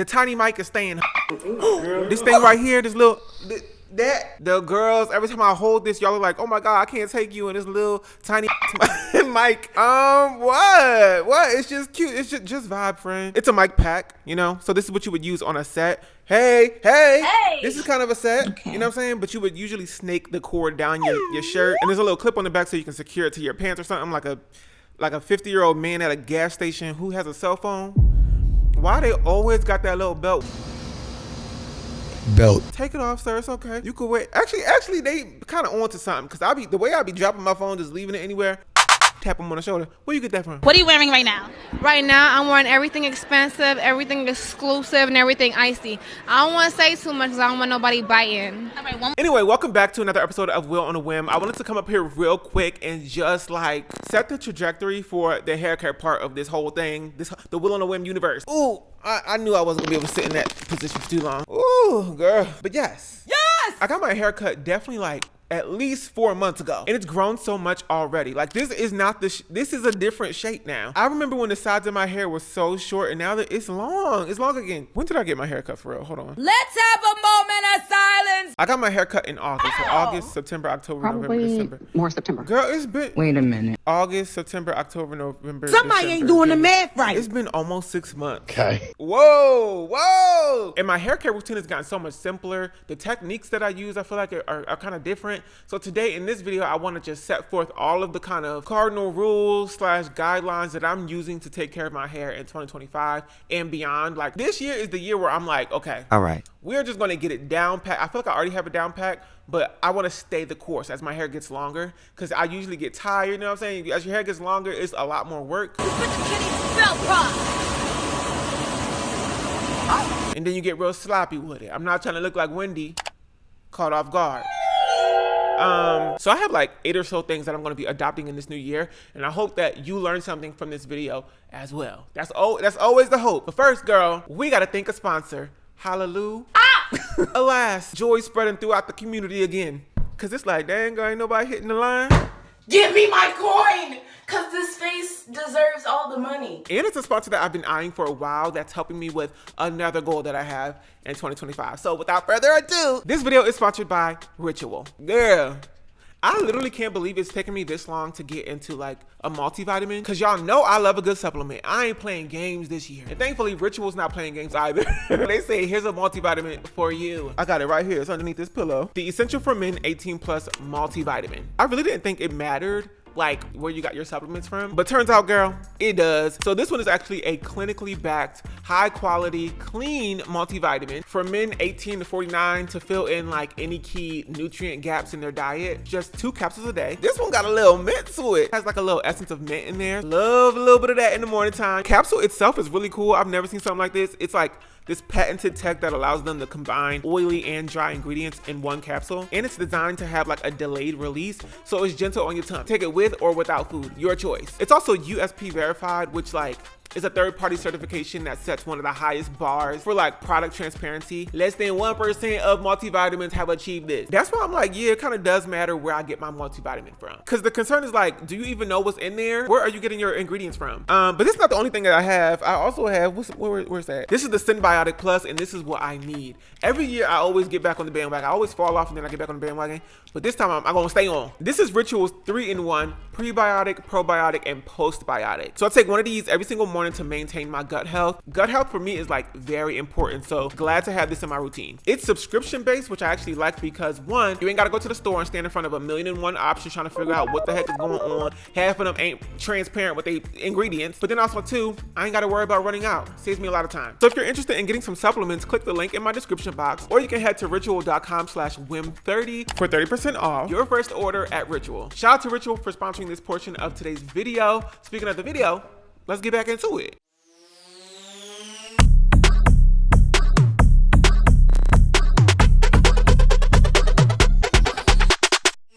The tiny mic is staying. This thing right here, this little... The girls, every time I hold this, y'all are like, oh my God, I can't take you in this little tiny mic. What? It's just cute. It's just vibe, friend. It's a mic pack, you know? So this is what you would use on a set. Hey. This is kind of a set, okay. You know what I'm saying? But you would usually snake the cord down your shirt. And there's a little clip on the back so you can secure it to your pants or something, like a 50-year-old man at a gas station who has a cell phone. Why they always got that little belt? Take it off, sir. It's okay. You could wait. Actually, they kind of onto something, because the way I be dropping my phone, just leaving it anywhere. Tap them on the shoulder. Where you get that from? What are you wearing right now? Right now, I'm wearing everything expensive, everything exclusive, and everything icy. I don't want to say too much because I don't want nobody biting. All right, Anyway, welcome back to another episode of Will on a Whim. I wanted to come up here real quick and just like set the trajectory for the hair care part of this whole thing, the Will on a Whim universe. Ooh, I knew I wasn't gonna be able to sit in that position for too long. Ooh, girl. But yes, I got my hair cut definitely like at least 4 months ago, and it's grown so much already. Like this is not this is a different shape now. I remember when the sides of my hair was so short, and now that it's long again. When did I get my hair cut for real? Hold on. Let's have a moment of silence. I got my hair cut in August. So August, September, October, November, December. More September. Girl, it's been... Wait a minute. August, September, October, November, Somebody December, ain't doing the math right. It's been almost 6 months. Okay. Whoa. And my hair care routine has gotten so much simpler. The techniques that I use, I feel like are kind of different. So today in this video, I want to just set forth all of the kind of cardinal rules / guidelines that I'm using to take care of my hair in 2025 and beyond. Like this year is the year where I'm like, okay, all right, we're just going to get it down pat. I feel like I already have it down pat, but I want to stay the course as my hair gets longer, because I usually get tired, you know what I'm saying? As your hair gets longer, it's a lot more work. You put the kitty's belt prop. And then you get real sloppy with it. I'm not trying to look like Wendy, caught off guard. So I have like 8 or so things that I'm going to be adopting in this new year, and I hope that you learn something from this video as well. That's always the hope. But first, girl, we got to thank a sponsor. Hallelujah. Alas, joy spreading throughout the community again, because it's like, dang, girl, ain't nobody hitting the line. Give me my coin, because this face deserves all the money. And it's a sponsor that I've been eyeing for a while that's helping me with another goal that I have in 2025. So without further ado, this video is sponsored by Ritual. Girl, I literally can't believe it's taken me this long to get into like a multivitamin, because y'all know I love a good supplement. I ain't playing games this year. And thankfully, Ritual's not playing games either. They say, here's a multivitamin for you. I got it right here. It's underneath this pillow. The Essential for Men 18 Plus multivitamin. I really didn't think it mattered like where you got your supplements from, but turns out, girl, it does. So this one is actually a clinically backed, high quality, clean multivitamin for men 18 to 49 to fill in like any key nutrient gaps in their diet. Just 2 capsules a day. This one got a little mint to it. Has like a little essence of mint in there. Love a little bit of that in the morning time. Capsule itself is really cool. I've never seen something like this. It's like this patented tech that allows them to combine oily and dry ingredients in one capsule. And it's designed to have like a delayed release, so it's gentle on your tongue. Take it with or without food, your choice. It's also USP verified, which like is a third-party certification that sets one of the highest bars for like product transparency. Less than 1% of multivitamins have achieved this. That's why I'm like, yeah, it kind of does matter where I get my multivitamin from. Because the concern is like, do you even know what's in there? Where are you getting your ingredients from? But this is not the only thing that I have. I also have, where's that? This is the Symbiotic Plus, and this is what I need. Every year, I always get back on the bandwagon. I always fall off and then I get back on the bandwagon. But this time, I'm gonna stay on. This is Ritual's 3-in-1 prebiotic, probiotic, and postbiotic. So I take one of these every single morning to maintain my gut health. Gut health for me is like very important, so glad to have this in my routine. It's subscription based, which I actually like because one, you ain't gotta go to the store and stand in front of 1,000,001 options trying to figure out what the heck is going on. Half of them ain't transparent with the ingredients. But then also two, I ain't gotta worry about running out. Saves me a lot of time. So if you're interested in getting some supplements, click the link in my description box, or you can head to ritual.com/whim30 for 30% off your first order at Ritual. Shout out to Ritual for sponsoring this portion of today's video. Speaking of the video, let's get back into it.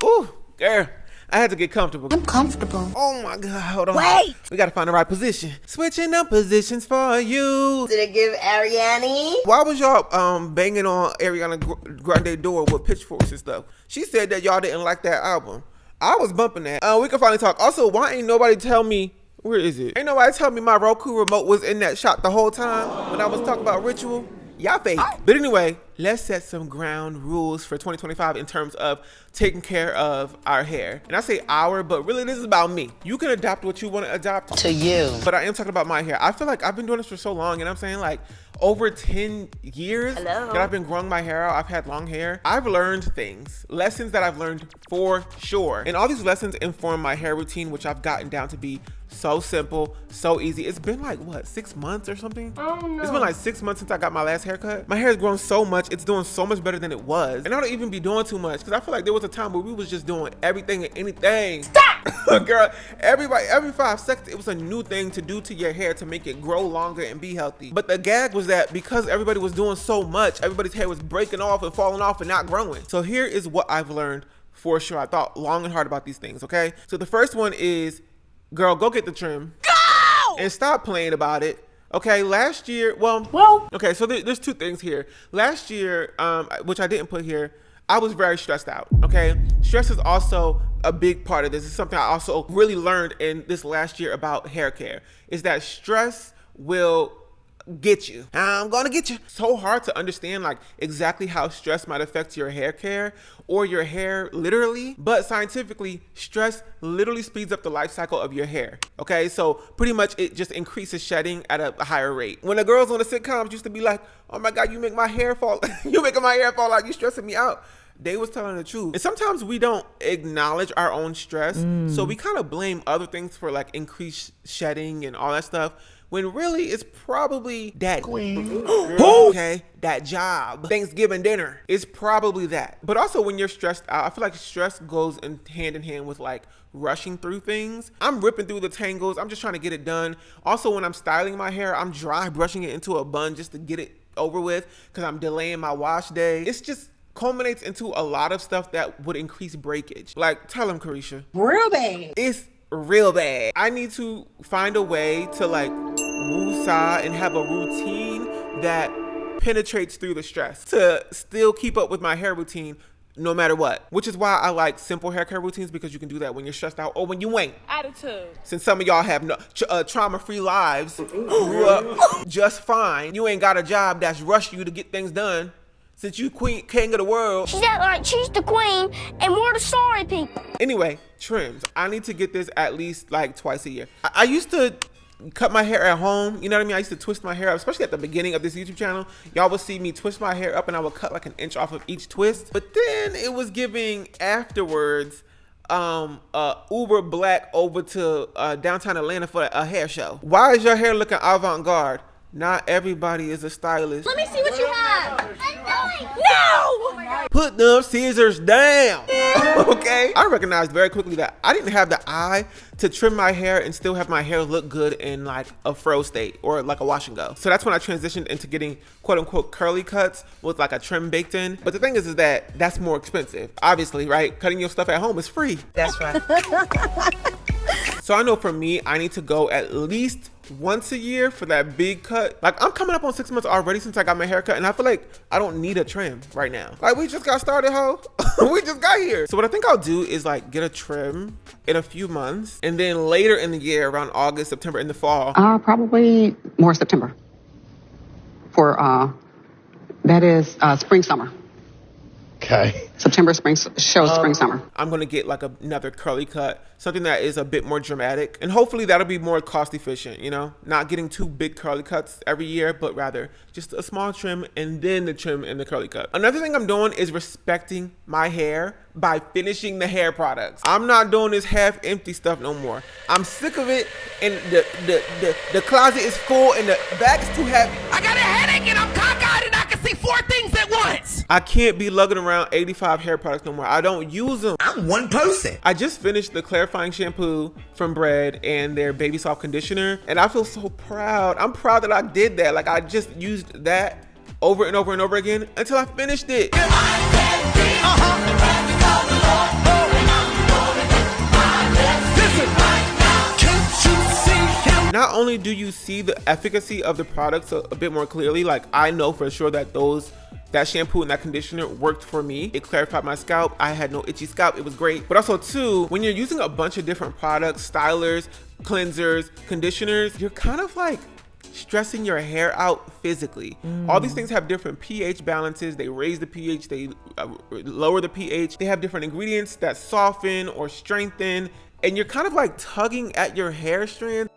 Ooh, girl, I had to get comfortable. I'm comfortable. Oh my God, hold on. Wait! We gotta find the right position. Switching up positions for you. Did it give Ariane? Why was y'all banging on Ariana Grande's door with pitchforks and stuff? She said that y'all didn't like that album. I was bumping that. We can finally talk. Also, why ain't nobody tell me Where is it? Ain't nobody tell me my Roku remote was in that shot the whole time when I was talking about ritual. Y'all fake. But anyway, let's set some ground rules for 2025 in terms of taking care of our hair. And I say our, but really this is about me. You can adopt what you want to adopt. To you. But I am talking about my hair. I feel like I've been doing this for so long, and I'm saying like over 10 years that I've been growing my hair out. I've had long hair. I've learned things, lessons that I've learned for sure. And all these lessons inform my hair routine, which I've gotten down to be so simple, so easy. It's been like, what, 6 months or something? Oh no. It's been like 6 months since I got my last haircut. My hair has grown so much. It's doing so much better than it was. And I don't even be doing too much because I feel like there was a time where we was just doing everything and anything. Stop! Girl, every 5 seconds, it was a new thing to do to your hair to make it grow longer and be healthy. But the gag was that because everybody was doing so much, everybody's hair was breaking off and falling off and not growing. So here is what I've learned for sure. I thought long and hard about these things, okay? So the first one is, girl, go get the trim. Go! And stop playing about it. Okay, last year, okay, so there's two things here. Last year, which I didn't put here, I was very stressed out, okay? Stress is also a big part of this. It's something I also really learned in this last year about hair care, is that stress will get you. I'm gonna get you. So hard to understand like exactly how stress might affect your hair care or your hair literally, but scientifically, stress literally speeds up the life cycle of your hair. Okay, so pretty much it just increases shedding at a higher rate. When the girls on the sitcoms used to be like, oh my God, you make my hair fall, you making my hair fall out, you stressing me out. They was telling the truth. And sometimes we don't acknowledge our own stress. So we kind of blame other things for like increased shedding and all that stuff, when really it's probably that queen. Okay, that job, Thanksgiving dinner. It's probably that. But also when you're stressed out, I feel like stress goes hand in hand with like rushing through things. I'm ripping through the tangles. I'm just trying to get it done. Also, when I'm styling my hair, I'm dry brushing it into a bun just to get it over with because I'm delaying my wash day. It's just culminates into a lot of stuff that would increase breakage. Like, tell him, Carisha. Real bad. It's real bad. I need to find a way to like woosah and have a routine that penetrates through the stress to still keep up with my hair routine no matter what. Which is why I like simple hair care routines, because you can do that when you're stressed out or when you ain't. Attitude. Since some of y'all have no, trauma-free lives, grew up just fine. You ain't got a job that's rushed you to get things done. Since you king of the world. She's not like she's the queen and we're the sorry people. Anyway, trims. I need to get this at least like twice a year. I used to cut my hair at home. You know what I mean? I used to twist my hair up, especially at the beginning of this YouTube channel. Y'all would see me twist my hair up and I would cut like an inch off of each twist. But then it was giving afterwards Uber Black over to downtown Atlanta for a hair show. Why is your hair looking avant-garde? Not everybody is a stylist. Let me see what you have. No! Put them scissors down. Okay? I recognized very quickly that I didn't have the eye to trim my hair and still have my hair look good in like a fro state or like a wash and go. So that's when I transitioned into getting quote unquote curly cuts with like a trim baked in. But the thing is that that's more expensive. Obviously, right? Cutting your stuff at home is free. That's right. So I know for me, I need to go at least once a year for that big cut. Like, I'm coming up on 6 months already since I got my haircut, and I feel like I don't need a trim right now. Like, we just got started, ho. We just got here. So what I think I'll do is like get a trim in a few months, and then later in the year, around August, September, in the fall. Probably more September. For that is spring, summer. Okay. September, spring, spring, summer. I'm gonna get like another curly cut, something that is a bit more dramatic, and hopefully that'll be more cost efficient, you know? Not getting 2 big curly cuts every year, but rather just a small trim and then the trim and the curly cut. Another thing I'm doing is respecting my hair by finishing the hair products. I'm not doing this half empty stuff no more. I'm sick of it, and the closet is full and the bag's too heavy. I got a headache and I'm cockeyed and I can see 4 things at once. I can't be lugging around 85 hair products no more. I don't use them. I'm one person. I just finished the clarifying shampoo from Bread and their baby soft conditioner, and I feel so proud. I'm proud that I did that. Like, I just used that over and over and over again until I finished it. Not only do you see the efficacy of the products a bit more clearly, like I know for sure that those that shampoo and that conditioner worked for me. It clarified my scalp. I had no itchy scalp. It was great. But also too, when you're using a bunch of different products, stylers, cleansers, conditioners, you're kind of like stressing your hair out physically. All these things have different pH balances. They raise the pH, they lower the pH. They have different ingredients that soften or strengthen, and you're kind of like tugging at your hair strands,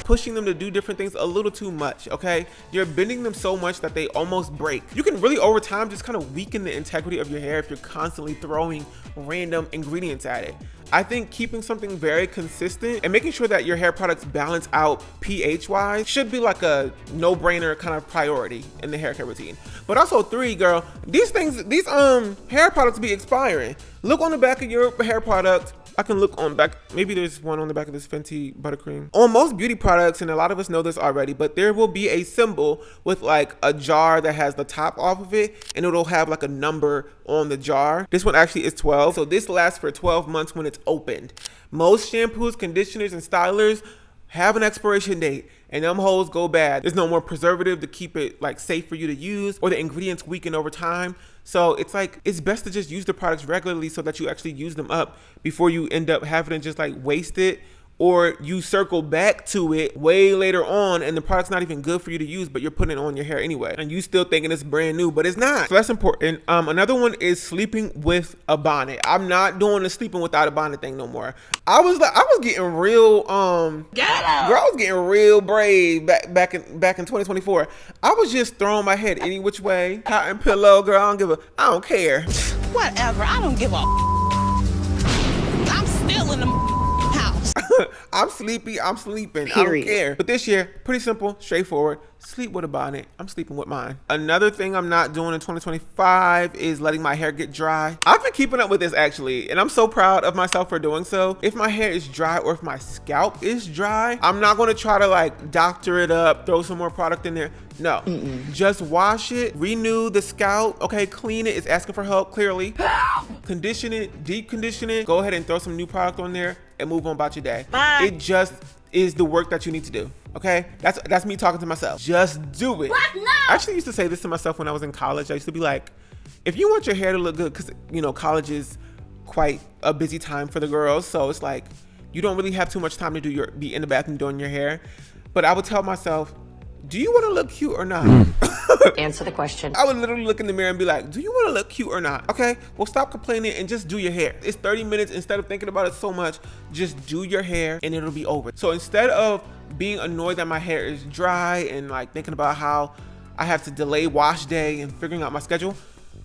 pushing them to do different things a little too much, okay? You're bending them so much that they almost break. You can really, over time, just kind of weaken the integrity of your hair if you're constantly throwing random ingredients at it. I think keeping something very consistent and making sure that your hair products balance out pH-wise should be like a no-brainer kind of priority in the hair care routine. But also 3, girl, these hair products be expiring. Look on the back of your hair product. I can look on back, maybe there's one on the back of this Fenty buttercream. On most beauty products, and a lot of us know this already, but there will be a symbol with like a jar that has the top off of it, and it'll have like a number on the jar. This one actually is 12, so this lasts for 12 months when it's opened. Most shampoos, conditioners, and stylers have an expiration date, and them hoes go bad. There's no more preservative to keep it like safe for you to use, or the ingredients weaken over time. So it's like, it's best to just use the products regularly so that you actually use them up before you end up having to just like waste it, or you circle back to it way later on and the product's not even good for you to use, but you're putting it on your hair anyway, and you still thinking it's brand new, but it's not. So that's important. Another one is sleeping with a bonnet. I'm not doing the sleeping without a bonnet thing no more. I was getting real, girl, I was getting real brave back in 2024. I was just throwing my head any which way, cotton pillow, girl. I don't care. Whatever, I don't give a. I'm still in the house. I'm sleepy, I'm sleeping. Period. I don't care. But this year, pretty simple, straightforward. Sleep with a bonnet. I'm sleeping with mine. Another thing I'm not doing in 2025 is letting my hair get dry. I've been keeping up with this actually, and I'm so proud of myself for doing so. If my hair is dry or if my scalp is dry, I'm not gonna try to like doctor it up, throw some more product in there. No, just wash it, renew the scalp, okay, clean it. It's asking for help, clearly. Condition it, deep condition it, go ahead and throw some new product on there and move on about your day. Bye. It just is the work that you need to do, okay? That's me talking to myself. Just do it. What? No. I actually used to say this to myself when I was in college. I used to be like, if you want your hair to look good, because, you know, college is quite a busy time for the girls, so it's like, you don't really have too much time to be in the bathroom doing your hair. But I would tell myself, do you want to look cute or not? Answer the question. I would literally look in the mirror and be like, do you want to look cute or not? Okay, well, stop complaining and just do your hair. It's 30 minutes. Instead of thinking about it so much, just do your hair and it'll be over. So instead of being annoyed that my hair is dry and like thinking about how I have to delay wash day and figuring out my schedule,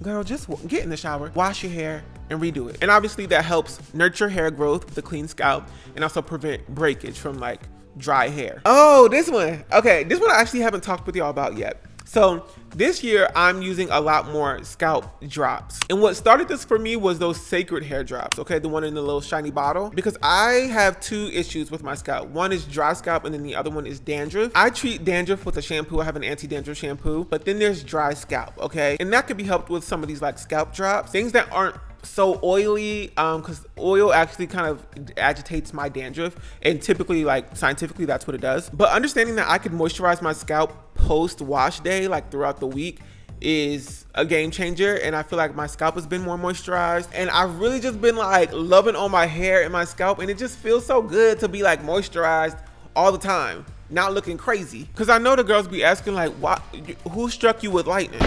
girl, just get in the shower, wash your hair, and redo it. And obviously that helps nurture hair growth with a clean scalp and also prevent breakage from like dry hair. Oh, this one. Okay, this one I actually haven't talked with y'all about yet. So this year I'm using a lot more scalp drops. And what started this for me was those sacred hair drops, okay? The one in the little shiny bottle. Because I have 2 issues with my scalp. One is dry scalp and then the other one is dandruff. I treat dandruff with a shampoo. I have an anti-dandruff shampoo, but then there's dry scalp, okay? And that could be helped with some of these like scalp drops. Things that aren't so oily, because oil actually kind of agitates my dandruff, and typically, like scientifically, that's what it does. But understanding that I could moisturize my scalp post wash day, like throughout the week, is a game changer. And I feel like my scalp has been more moisturized, and I've really just been like loving on my hair and my scalp, and it just feels so good to be like moisturized all the time, not looking crazy. Because I know the girls be asking like, who struck you with lightning?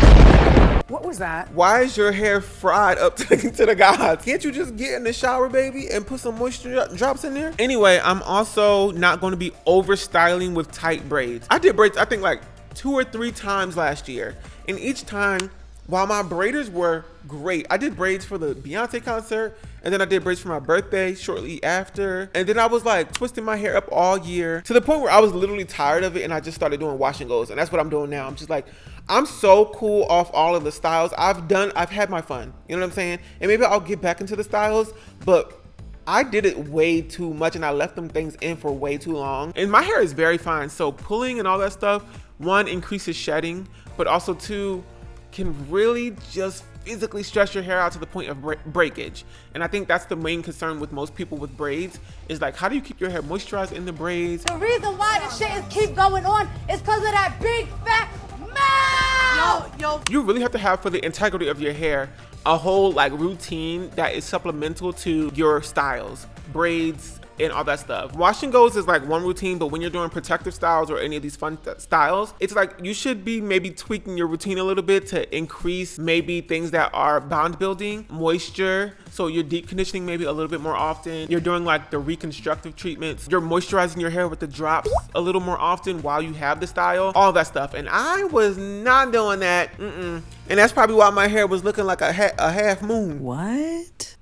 What was that? Why is your hair fried up to the gods? Can't you just get in the shower, baby, and put some moisture drops in there? Anyway, I'm also not going to be over styling with tight braids. I did braids, I think like 2 or 3 times last year. And each time, while my braiders were great, I did braids for the Beyonce concert, and then I did braids for my birthday shortly after. And then I was like twisting my hair up all year to the point where I was literally tired of it, and I just started doing wash and goes. And that's what I'm doing now. I'm just like, I'm so cool off all of the styles. I've had my fun, you know what I'm saying? And maybe I'll get back into the styles, but I did it way too much and I left them things in for way too long. And my hair is very fine. So pulling and all that stuff, 1, increases shedding, but also 2, can really just physically stress your hair out to the point of breakage. And I think that's the main concern with most people with braids, is like, how do you keep your hair moisturized in the braids? The reason why this shit is keep going on is because of that big fat mouth. Yo, You really have to have, for the integrity of your hair, a whole like routine that is supplemental to your styles, braids, and all that stuff. Wash and goes is like one routine, but when you're doing protective styles or any of these fun styles, it's like you should be maybe tweaking your routine a little bit to increase maybe things that are bond building, moisture. So you're deep conditioning maybe a little bit more often. You're doing like the reconstructive treatments. You're moisturizing your hair with the drops a little more often while you have the style, all that stuff. And I was not doing that. And that's probably why my hair was looking like a half moon. What?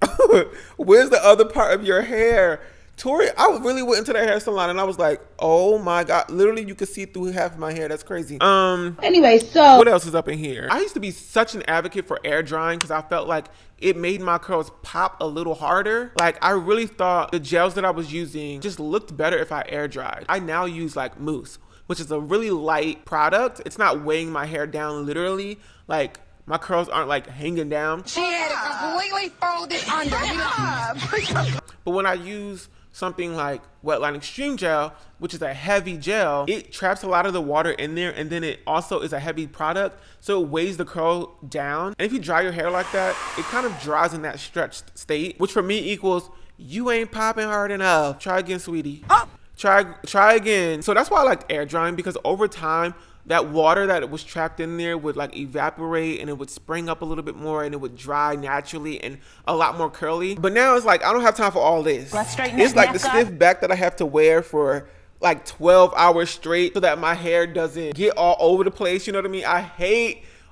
Where's the other part of your hair? Tori, I really went into that hair salon and I was like, oh my God, literally you could see through half of my hair. That's crazy. Anyway, so what else is up in here? I used to be such an advocate for air drying because I felt like it made my curls pop a little harder. Like I really thought the gels that I was using just looked better if I air dried. I now use like mousse, which is a really light product. It's not weighing my hair down literally. Like my curls aren't like hanging down. She had it completely folded under. But when I use something like Wetline Extreme Gel, which is a heavy gel, it traps a lot of the water in there, and then it also is a heavy product, so it weighs the curl down. And if you dry your hair like that, it kind of dries in that stretched state, which for me equals you ain't popping hard enough. Try again, sweetie. Try again. So that's why I like air drying, because over time that water that was trapped in there would like evaporate and it would spring up a little bit more and it would dry naturally and a lot more curly. But now it's like I don't have time for all this. It's like the stiff back that I have to wear for like 12 hours straight so that my hair doesn't get all over the place. You know what I mean?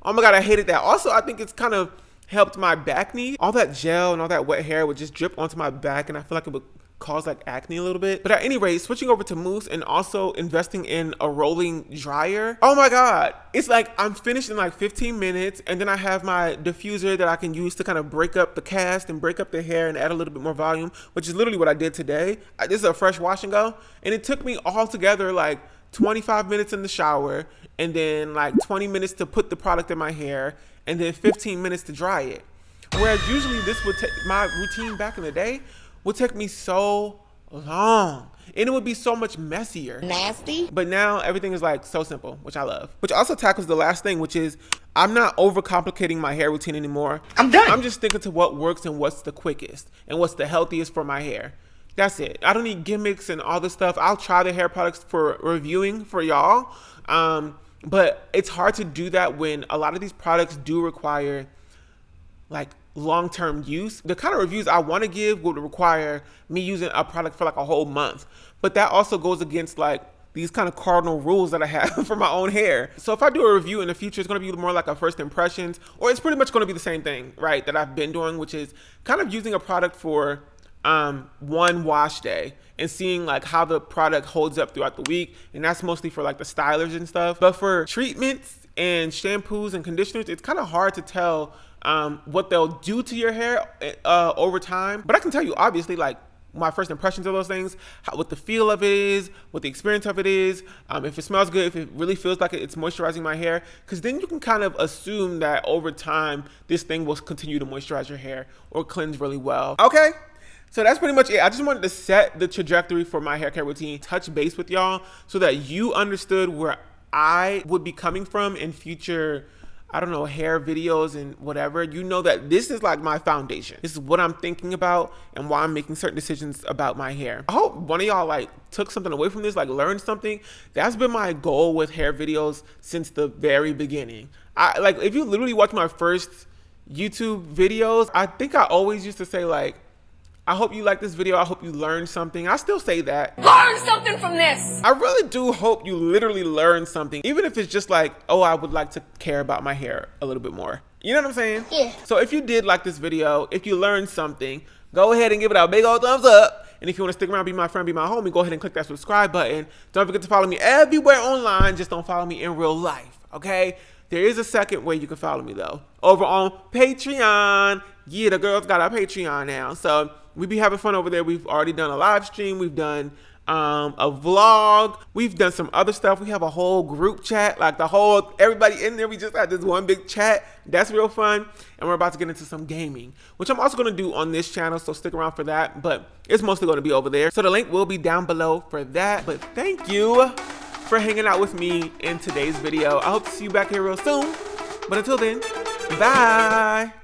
Oh my God, I hated that. Also, I think it's kind of helped my back knee. All that gel and all that wet hair would just drip onto my back and I feel like it would cause like acne a little bit. But at any rate, switching over to mousse and also investing in a rolling dryer. Oh my God. It's like I'm finished in like 15 minutes and then I have my diffuser that I can use to kind of break up the cast and break up the hair and add a little bit more volume, which is literally what I did today. This is a fresh wash and go. And it took me all together like 25 minutes in the shower and then like 20 minutes to put the product in my hair and then 15 minutes to dry it. Whereas usually this would take, my routine back in the day would take me so long and it would be so much messier. Nasty. But now everything is like so simple, which I love. Which also tackles the last thing, which is I'm not overcomplicating my hair routine anymore. I'm done. I'm just sticking to what works and what's the quickest and what's the healthiest for my hair. That's it. I don't need gimmicks and all this stuff. I'll try the hair products for reviewing for y'all. But it's hard to do that when a lot of these products do require like long-term use. The kind of reviews I want to give would require me using a product for like a whole month, but that also goes against like these kind of cardinal rules that I have for my own hair. So if I do a review in the future, it's going to be more like a first impressions, or it's pretty much going to be the same thing, right, that I've been doing, which is kind of using a product for one wash day and seeing like how the product holds up throughout the week. And that's mostly for like the stylers and stuff. But for treatments and shampoos and conditioners, it's kind of hard to tell what they'll do to your hair over time. But I can tell you, obviously, like my first impressions of those things, what the feel of it is, what the experience of it is, if it smells good, if it really feels like it's moisturizing my hair, because then you can kind of assume that over time, this thing will continue to moisturize your hair or cleanse really well. Okay. So that's pretty much it. I just wanted to set the trajectory for my hair care routine, touch base with y'all so that you understood where I would be coming from in future, I don't know, hair videos and whatever. You know that this is like my foundation. This is what I'm thinking about and why I'm making certain decisions about my hair. I hope one of y'all like took something away from this, like learned something. That's been my goal with hair videos since the very beginning. Like if you literally watch my first YouTube videos, I think I always used to say like, I hope you like this video. I hope you learned something. I still say that. Learn something from this. I really do hope you literally learn something, even if it's just like, oh, I would like to care about my hair a little bit more. You know what I'm saying? Yeah. So if you did like this video, if you learned something, go ahead and give it a big old thumbs up. And if you want to stick around, be my friend, be my homie, go ahead and click that subscribe button. Don't forget to follow me everywhere online. Just don't follow me in real life, okay? There is a second way you can follow me though. Over on Patreon. Yeah, the girls got our Patreon now. So we be having fun over there. We've already done a live stream. We've done a vlog. We've done some other stuff. We have a whole group chat, like everybody in there. We just had this one big chat. That's real fun. And we're about to get into some gaming, which I'm also going to do on this channel. So stick around for that, but it's mostly going to be over there. So the link will be down below for that. But thank you for hanging out with me in today's video. I hope to see you back here real soon. But until then, bye.